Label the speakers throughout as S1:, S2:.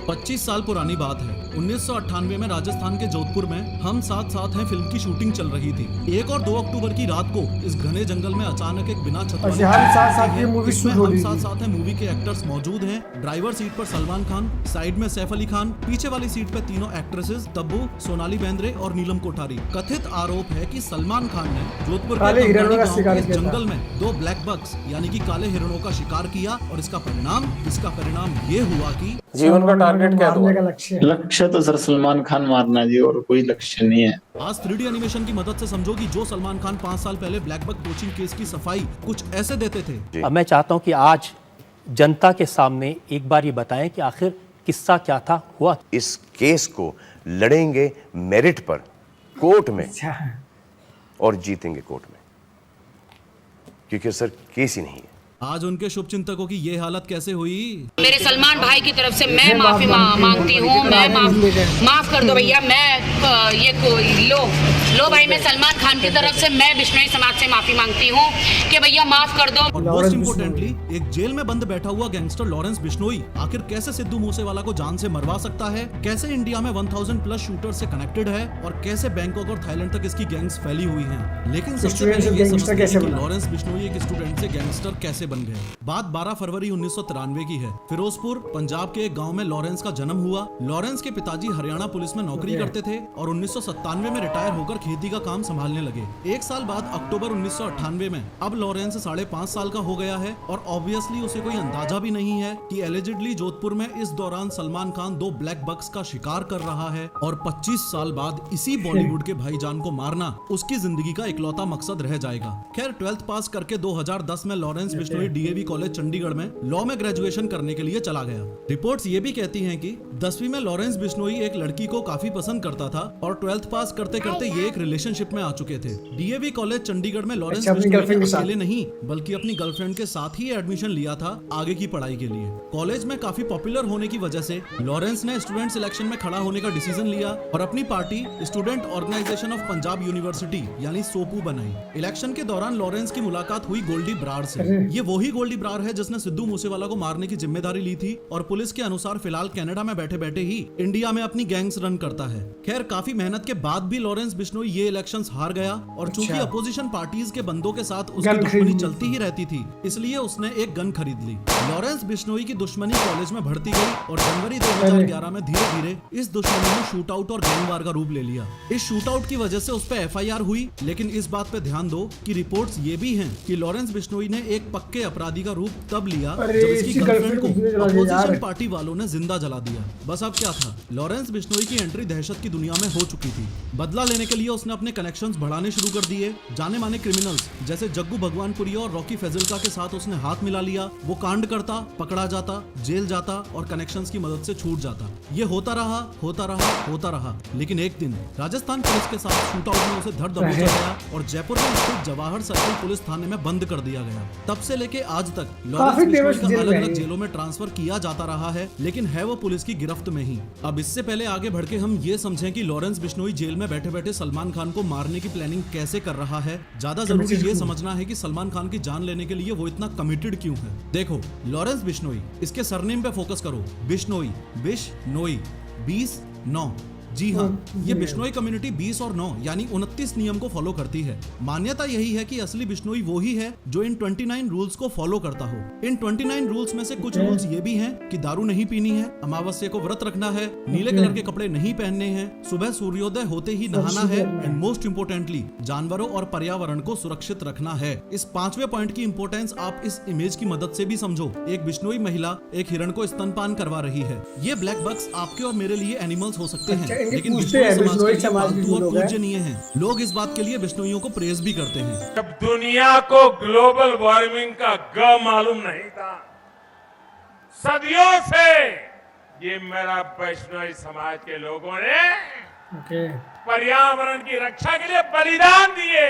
S1: 25 साल पुरानी बात है। 1998 में राजस्थान के जोधपुर में हम साथ साथ हैं फिल्म की शूटिंग चल रही थी। 1 और 2 अक्टूबर की रात को इस घने जंगल में अचानक एक बिना छत वाली
S2: हम साथ साथ ये मूवी
S1: इसमें
S2: शूट हो
S1: हम
S2: रही
S1: साथ
S2: थी।
S1: साथ हैं मूवी के एक्टर्स मौजूद हैं। ड्राइवर सीट पर सलमान खान, साइड में सैफ अली खान, पीछे वाली सीट पे तीनों एक्ट्रेसेस तब्बू, सोनाली बेंद्रे और नीलम कोठारी। कथित आरोप है कि सलमान खान ने जोधपुर
S2: काले
S1: के
S2: हिरणों का
S1: गांव
S2: शिकार
S1: के इस
S2: किया था।
S1: जंगल में 2 ब्लैक बक्स यानी कि काले हिरणों का शिकार किया और इसका परिणाम ये हुआ कि
S3: जीवन का टारगेट क्या
S2: मारने का
S3: था?
S2: लक्ष्य
S4: लक्ष्य तो सर सलमान खान मारना जी, और कोई लक्ष्य नहीं है।
S1: आज 3D एनिमेशन की मदद से समझो कि जो सलमान खान 5 साल पहले ब्लैक बक पोचिंग केस की सफाई कुछ ऐसे देते थे।
S5: अब मैं चाहता हूं कि आज जनता के सामने एक बार ये बताएं कि आखिर किस्सा क्या था, हुआ।
S6: इस केस को लड़ेंगे मेरिट पर कोर्ट में
S2: अच्छा
S6: और जीतेंगे कोर्ट में, क्योंकि सर केस ही नहीं है।
S1: आज उनके शुभचिंतकों की ये हालत कैसे हुई?
S7: मेरे सलमान भाई की तरफ से मैं माफी मांगती हूँ। मैं माफ कर दो भैया। मैं लो भाई, मैं सलमान खान की तरफ से मैं बिश्नोई समाज से माफी मांगती हूँ कि भैया माफ कर दो।
S1: और मोस्ट इम्पोर्टेंटली एक जेल में बंद बैठा हुआ गैंगस्टर लॉरेंस बिश्नोई आखिर कैसे सिद्धू मूसेवाला को जान से मरवा सकता है, कैसे इंडिया में 1000 प्लस शूटर से कनेक्टेड है और कैसे बैंकॉक और थाईलैंड तक इसकी गैंग्स फैली हुई हैं। लेकिन सबसे पहले ये समझते हैं कि लॉरेंस बिश्नोई एक स्टूडेंट से गैंगस्टर कैसे बन गए। बात 12 फरवरी 1993 की है। फिरोजपुर पंजाब के एक गांव में लॉरेंस का जन्म हुआ। लॉरेंस के पिताजी हरियाणा पुलिस में नौकरी करते थे और 1997 में रिटायर होकर खेती का काम संभालने लगे। 1 साल बाद अक्टूबर 1998 में अब लॉरेंस 5.5 साल का हो गया है और ऑब्वियसली उसे कोई अंदाजा भी नहीं है कि एलिजिडली जोधपुर में इस दौरान सलमान खान 2 ब्लैक बक्स का शिकार कर रहा है और 25 साल बाद इसी बॉलीवुड के भाईजान को मारना उसकी जिंदगी का इकलौता मकसद रह जाएगा। खैर 12th पास करके 2010 में Lawrence Bishnoi DAV college Chandigarh में लॉ में ग्रेजुएशन करने के लिए चला गया। रिपोर्ट्स ये भी कहती हैं कि 10वीं में लॉरेंस बिश्नोई एक लड़की को काफी पसंद करता था और 12th पास करते करते ये एक रिलेशनशिप में आ चुके थे। डीएवी कॉलेज चंडीगढ़ में लॉरेंस बिश्नोई ने अकेले नहीं बल्कि अपनी गर्लफ्रेंड के साथ ही एडमिशन लिया था आगे की पढ़ाई के लिए। कॉलेज में काफी पॉपुलर होने की वजह से लॉरेंस ने स्टूडेंट सिलेक्शन में खड़ा होने का डिसीजन लिया और अपनी party student organization of Punjab University यानी सोपू बनाई। इलेक्शन के दौरान लॉरेंस की मुलाकात हुई गोल्डी ब्रार से। ये वही गोल्डी ब्रार है जिसने सिद्धू मूसेवाला को मारने की जिम्मेदारी ली थी और पुलिस के अनुसार फिलहाल कनाडा में बैठे बैठे ही इंडिया में अपनी गैंग्स रन करता है। खैर काफी मेहनत के बाद भी लॉरेंस बिश्नोई ये इलेक्शंस हार गया और चूंकि अपोजिशन पार्टीज के बंदों के साथ उसकी दुश्मनी चलती ही रहती थी इसलिए उसने एक गन खरीद ली। लॉरेंस बिश्नोई की दुश्मनी कॉलेज में बढ़ती गई और जनवरी 2011 में धीरे धीरे इस दुश्मनी ने शूट आउट और गैंगवार का रूप ले लिया। इस शूट आउट की वजह से उस पर FIR हुई, लेकिन इस बात पे ध्यान दो कि रिपोर्ट्स ये भी हैं कि लॉरेंस बिश्नोई ने एक पक्के अपराधी का रूप तब लिया जब इसकी गर्लफ्रेंड को अपोजिशन पार्टी वालों ने जिंदा जला दिया। बस अब क्या था, लॉरेंस बिश्नोई की एंट्री दहशत की दुनिया में हो चुकी थी। बदला लेने के लिए उसने अपने कनेक्शंस बढ़ाने शुरू कर दिए। जाने माने क्रिमिनल्स जैसे जग्गू भगवानपुरी और रॉकी फैजिल्का के साथ उसने हाथ मिला लिया। वो कांड करता, पकड़ा जाता, जेल जाता और कनेक्शंस की मदद से छूट जाता। ये होता रहा, लेकिन एक दिन राजस्थान पुलिस के साथ शूट आउट में उसे धर दबोचा गया और जयपुर में स्थित जवाहर सर्किल पुलिस थाने में बंद कर दिया गया। तब से लेके आज तक लॉरेंस बिश्नोई का अलग-अलग जेलों में ट्रांसफर किया जाता रहा है, लेकिन है वो पुलिस की गिरफ्त में ही। अब इससे पहले आगे बढ़ के हम ये समझें कि लॉरेंस बिश्नोई जेल में बैठे बैठे सलमान खान को मारने की प्लानिंग कैसे कर रहा है। ज्यादा जरूरी ये समझना है कि सलमान खान की जान लेने के लिए वो इतना कमिटेड क्यों है। देखो लॉरेंस बिश्नोई, इसके सरनेम पे फोकस करो। बिश्नोई, 20 9। जी हाँ, ये बिश्नोई कम्युनिटी 20 और 9 यानी 29 नियम को फॉलो करती है। मान्यता यही है कि असली बिश्नोई वो ही है जो इन 29 रूल्स को फॉलो करता हो। इन 29 रूल्स में से कुछ रूल्स ये भी हैं कि दारू नहीं पीनी है, अमावस्या को व्रत रखना है, नीले कलर के कपड़े नहीं पहनने हैं, सुबह सूर्योदय होते ही नहाना है एंड मोस्ट इम्पोर्टेंटली जानवरों और पर्यावरण को सुरक्षित रखना है। इस 5वें पॉइंट की इंपोर्टेंस आप इस इमेज की मदद से भी समझो। एक बिश्नोई महिला एक हिरण को स्तनपान करवा रही है। ये ब्लैक बक्स आपके और मेरे लिए एनिमल्स हो सकते हैं, लेकिन बिश्नोई समाज के लिए पूजनीय हैं। लोग इस बात के लिए बिश्नोइयों को प्रेज भी करते हैं।
S3: जब दुनिया को ग्लोबल वार्मिंग का ग मालूम नहीं था, सदियों से ये मेरा बिश्नोई समाज के लोगों ने पर्यावरण की रक्षा के लिए बलिदान दिए।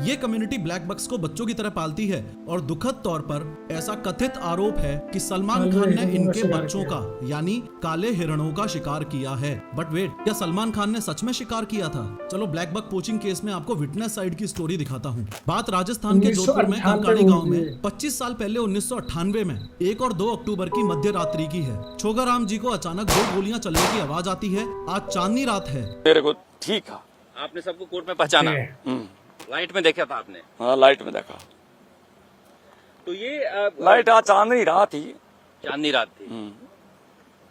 S1: ये कम्युनिटी ब्लैक बक्स को बच्चों की तरह पालती है और दुखद तौर पर ऐसा कथित आरोप है कि सलमान खान ने इनके बच्चों का यानी काले हिरणों का शिकार किया है। बट वेट, क्या सलमान खान ने सच में शिकार किया था? चलो ब्लैक बक पोचिंग केस में आपको विटनेस साइड की स्टोरी दिखाता हूँ। बात राजस्थान के जोधपुर में कंकाड़ी गांव में 25 साल पहले 1998 में 1 और 2 अक्टूबर की मध्य रात्रि की है। छोगाराम जी को अचानक 2 गोलियां चलने की आवाज आती है। आज चांदनी रात है।
S2: मेरे को ठीक है।
S8: आपने सबको कोर्ट में पहचाना? लाइट में देखा था आपने?
S2: हाँ, लाइट में देखा।
S8: तो ये
S2: लाइट आज चांदनी रात थी।
S8: चांदनी रात थी।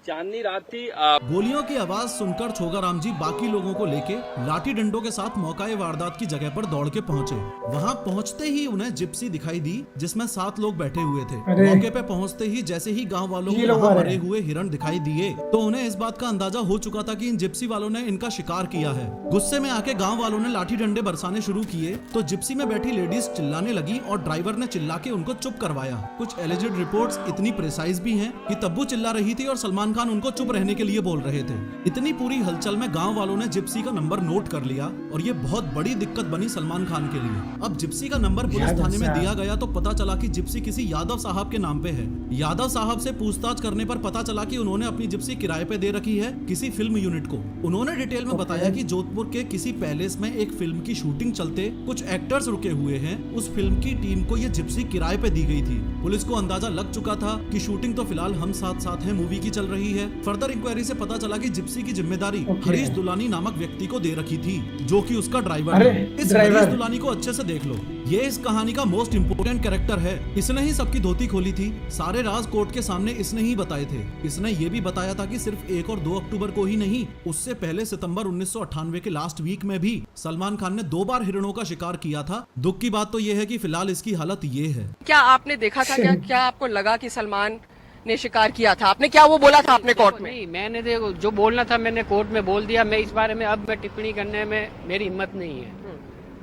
S8: चांदनी रात थी।
S1: गोलियों की आवाज सुनकर छोगाराम जी बाकी लोगों को लेके लाठी डंडों के साथ मौकाए वारदात की जगह पर दौड़ के पहुंचे। वहां पहुंचते ही उन्हें जिप्सी दिखाई दी जिसमें 7 लोग बैठे हुए थे। मौके पे पहुंचते ही जैसे ही गांव वालों को वहां मरे हुए हिरण दिखाई दिए तो उन्हें इस बात का अंदाजा हो चुका था कि इन जिप्सी वालों ने इनका शिकार किया है। गुस्से में आके गाँव वालों ने लाठी डंडे बरसाने शुरू किए तो जिप्सी में बैठी लेडीज चिल्लाने लगी और ड्राइवर ने चिल्ला के उनको चुप करवाया। कुछ एलिजेड रिपोर्ट्स इतनी प्रिसाइज भी हैं कि तब्बू चिल्ला रही थी और सलमान खान उनको चुप रहने के लिए बोल रहे थे। इतनी पूरी हलचल में गांव वालों ने जिप्सी का नंबर नोट कर लिया और ये बहुत बड़ी दिक्कत बनी सलमान खान के लिए। अब जिप्सी का नंबर पुलिस थाने में दिया गया तो पता चला कि जिप्सी किसी यादव साहब के नाम पे है। यादव साहब से पूछताछ करने पर पता चला कि उन्होंने अपनी जिप्सी किराए पे दे रखी है किसी फिल्म यूनिट को। उन्होंने डिटेल में बताया कि जोधपुर के किसी पैलेस में एक फिल्म की शूटिंग चलते कुछ एक्टर्स रुके हुए हैं। उस फिल्म की टीम को ये जिप्सी किराए पे दी गई थी। पुलिस को अंदाजा लग चुका था कि शूटिंग तो फिलहाल हम साथ साथ हैं मूवी की चल रही है। फर्दर इंक्वायरी से पता चला कि जिप्सी की जिम्मेदारी हरीश दुलानी नामक व्यक्ति को दे रखी थी जो कि उसका ड्राइवर है। इस हरीश दुलानी को अच्छे से देख लो, ये इस कहानी का मोस्ट इम्पोर्टेंट कैरेक्टर है। इसने ही सबकी धोती खोली थी। सारे राज कोर्ट के सामने इसने ही बताए थे। इसने ये भी बताया था कि सिर्फ 1 और 2 अक्टूबर को ही नहीं, उससे पहले सितंबर 1998 के लास्ट वीक में भी सलमान खान ने 2 बार हिरणों का शिकार किया था। दुख की बात तो ये है कि फिलहाल इसकी हालत ये है।
S9: क्या आपने देखा था? क्या आपको लगा कि सलमान ने शिकार किया था? आपने क्या वो बोला था अपने कोर्ट में?
S10: नहीं, मैंने देखो जो बोलना था मैंने कोर्ट में बोल दिया। मैं इस बारे में अब मैं टिप्पणी करने में मेरी हिम्मत नहीं है।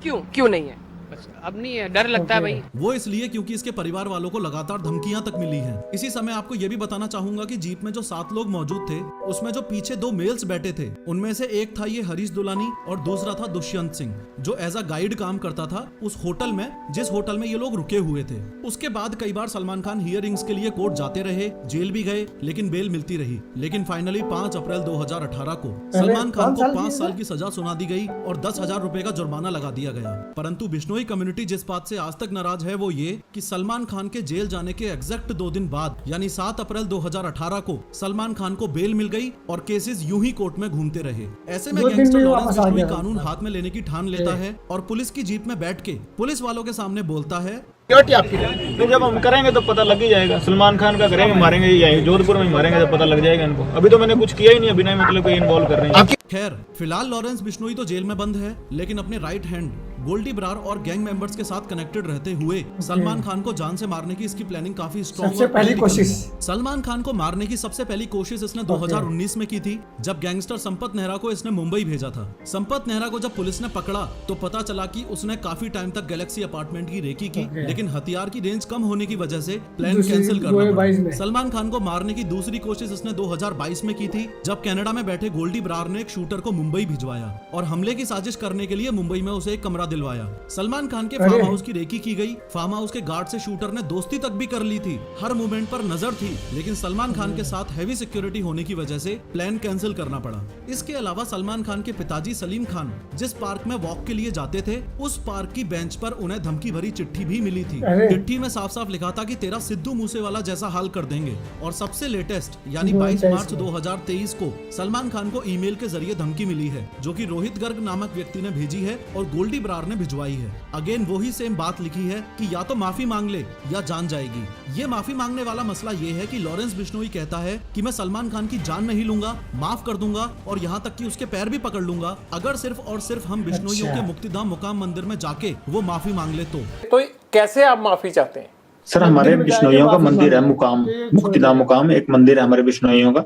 S9: क्यों नहीं है?
S10: बस अब नहीं है, डर लगता है भाई।
S1: वो इसलिए क्योंकि इसके परिवार वालों को लगातार धमकियां तक मिली हैं। इसी समय आपको ये भी बताना चाहूंगा कि जीप में जो 7 लोग मौजूद थे उसमें जो पीछे 2 मेल्स बैठे थे उनमें से एक था ये हरीश दुलानी और दूसरा था दुष्यंत सिंह जो एज अ गाइड काम करता था उस होटल में जिस होटल में ये लोग रुके हुए थे। उसके बाद कई बार सलमान खान हियरिंग्स के लिए कोर्ट जाते रहे, जेल भी गए लेकिन बेल मिलती रही। लेकिन फाइनली 5 अप्रैल 2018 को सलमान खान को 5 साल की सजा सुना दी गई और 10,000 रुपए का जुर्माना लगा दिया गया। परंतु बिश्नोई कम्युनिटी जिस बात से आज तक नाराज है वो ये कि सलमान खान के जेल जाने के एग्जैक्ट 2 दिन बाद यानी 7 अप्रैल 2018 को सलमान खान को बेल मिल गई और केसेस यूं ही कोर्ट में घूमते रहे। ऐसे में गैंगस्टर लॉरेंस बिश्नोई कानून हाथ में लेने की ठान लेता है और पुलिस की जीप में बैठ के पुलिस वालों के सामने बोलता है,
S4: तो जब हम करेंगे तो पता लग ही जाएगा। सलमान खान का करेंगे, मारेंगे यही जोधपुर में मारेंगे तो पता लग जाएगा इनको। अभी तो मैंने कुछ किया ही नहीं, बिना मतलब कोई इन्वॉल्व कर रहे हैं।
S1: खैर फिलहाल लॉरेंस बिश्नोई तो जेल में बंद है लेकिन अपने राइट हैंड गोल्डी ब्रार और गैंग मेंबर्स के साथ कनेक्टेड रहते हुए सलमान खान को जान से मारने की इसकी प्लानिंग काफी स्ट्रॉन्ग है। पहली कोशिश सलमान खान को मारने की सबसे पहली कोशिश इसने 2019 में की थी जब गैंगस्टर संपत नेहरा को इसने मुंबई भेजा था। संपत नेहरा को जब पुलिस ने पकड़ा तो पता चला कि उसने काफी टाइम तक गैलेक्सी अपार्टमेंट की रेकी की लेकिन हथियार की रेंज कम होने की वजह से प्लान कैंसिल करना पड़ा। सलमान खान को मारने की दूसरी कोशिश इसने 2022 में की थी जब कनाडा में बैठे गोल्डी ब्रार ने एक शूटर को मुंबई भिजवाया और हमले की साजिश करने के लिए मुंबई में उसे एक कमरा दिलवाया। सलमान खान के फार्म हाउस की रेकी की गई। फार्म हाउस के गार्ड से शूटर ने दोस्ती तक भी कर ली थी। हर मूवमेंट पर नजर थी लेकिन सलमान खान के साथ हैवी सिक्योरिटी होने की वजह से प्लान कैंसिल करना पड़ा। इसके अलावा सलमान खान के पिताजी सलीम खान जिस पार्क में वॉक के लिए जाते थे उस पार्क की बेंच पर उन्हें धमकी भरी चिट्ठी भी मिली थी। चिट्ठी में साफ साफ लिखा था कि तेरा सिद्धू मूसेवाला जैसा हाल कर देंगे। और सबसे लेटेस्ट यानी 22 मार्च 2023 को सलमान खान को ईमेल के जरिए धमकी मिली है जो कि रोहित गर्ग नामक व्यक्ति ने भेजी है और गोल्डी ब्रार ने भिजवाई है। अगेन वही सेम बात लिखी है कि या तो माफी मांग ले या जान जाएगी। ये माफी मांगने वाला मसला ये है कि लॉरेंस बिश्नोई कहता है कि मैं सलमान खान की जान नहीं लूंगा, माफ कर दूंगा और यहाँ तक कि उसके पैर भी पकड़ लूंगा अगर सिर्फ और सिर्फ हम बिश्नोइयों के मुक्तिधाम मुकाम मंदिर में जाके वो माफी मांग ले। तो
S5: कैसे आप माफी चाहते हैं?
S4: सर हमारे बिश्नोइयों का मंदिर है मुकाम, मुक्तिधाम मुकाम एक मंदिर है हमारे बिश्नोइयों का।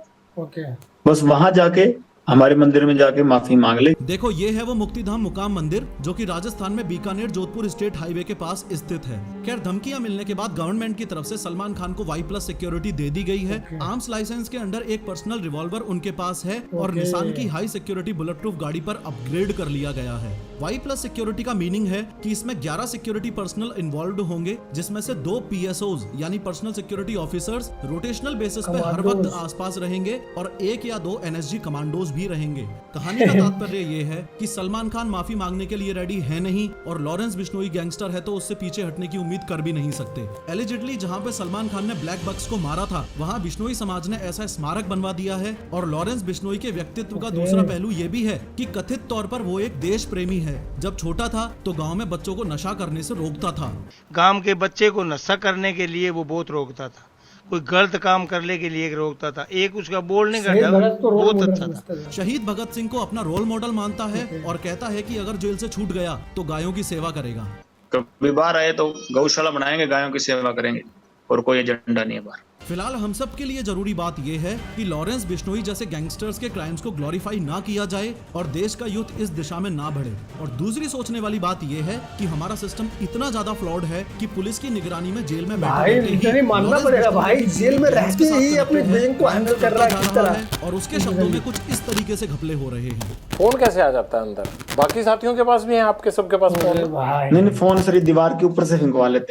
S4: बस वहां जाके हमारे मंदिर में जाके माफी मांग ले।
S1: देखो ये है वो मुक्तिधाम मुकाम मंदिर जो कि राजस्थान में बीकानेर जोधपुर स्टेट हाईवे के पास स्थित है। खैर धमकियां मिलने के बाद गवर्नमेंट की तरफ से सलमान खान को Y+ सिक्योरिटी दे दी गई है। आर्म्स लाइसेंस के अंडर एक पर्सनल रिवॉल्वर उनके पास है और निसान की हाई सिक्योरिटी बुलेट प्रूफ गाड़ी पर अपग्रेड कर लिया गया है। Y+ सिक्योरिटी का मीनिंग है कि इसमें 11 सिक्योरिटी पर्सनल इन्वॉल्व होंगे, जिसमें से 2 PSOs यानी personal security officers rotational basis पे हर वक्त आसपास रहेंगे और 1 या 2 NSG कमांडोज भी रहेंगे। कहानी का तात्पर्य ये है कि सलमान खान माफी मांगने के लिए रेडी है नहीं और लॉरेंस बिश्नोई गैंगस्टर है तो उससे पीछे हटने की उम्मीद कर भी नहीं सकते। एलिजिडली जहाँ पे सलमान खान ने ब्लैक बक्स को मारा था, वहाँ बिश्नोई समाज ने ऐसा स्मारक बनवा दिया है। और लॉरेंस बिश्नोई के व्यक्तित्व का दूसरा पहलू ये भी है कि कथित तौर पर वो एक देश प्रेमी है। जब छोटा था तो गाँव में बच्चों को नशा करने से रोकता था।
S11: गांव के बच्चे को नशा करने के लिए वो बहुत रोकता था, कोई गलत काम करने के लिए रोकता था। एक उसका बोलने का ढंग बहुत अच्छा था।
S1: शहीद भगत सिंह को अपना रोल मॉडल मानता है और कहता है कि अगर जेल से छूट गया तो गायों की सेवा करेगा।
S4: कभी बाहर आए तो गौशाला बनाएंगे, गायों की सेवा करेंगे और कोई एजेंडा नहीं है बाहर।
S1: फिलहाल हम सब के लिए जरूरी बात यह है कि लॉरेंस बिश्नोई जैसे गैंगस्टर्स के क्राइम्स को ग्लोरीफाई ना किया जाए और देश का यूथ इस दिशा में ना बढ़े। और दूसरी सोचने वाली बात यह है कि हमारा सिस्टम इतना ज्यादा फ्लॉड है कि पुलिस की निगरानी में जेल में बैठे
S12: मानना पड़ेगा भाई, जेल में रहते ही अपने गैंग को हैंडल कर रहा है
S1: और उसके शब्दों में कुछ इस तरीके से घपले हो रहे हैं।
S12: फोन कैसे आ जाता है अंदर? बाकी साथियों के पास भी है, आपके सबके पास फोन है?
S4: नहीं, फोन सर दीवार के ऊपर से फेंकवा लेते हैं।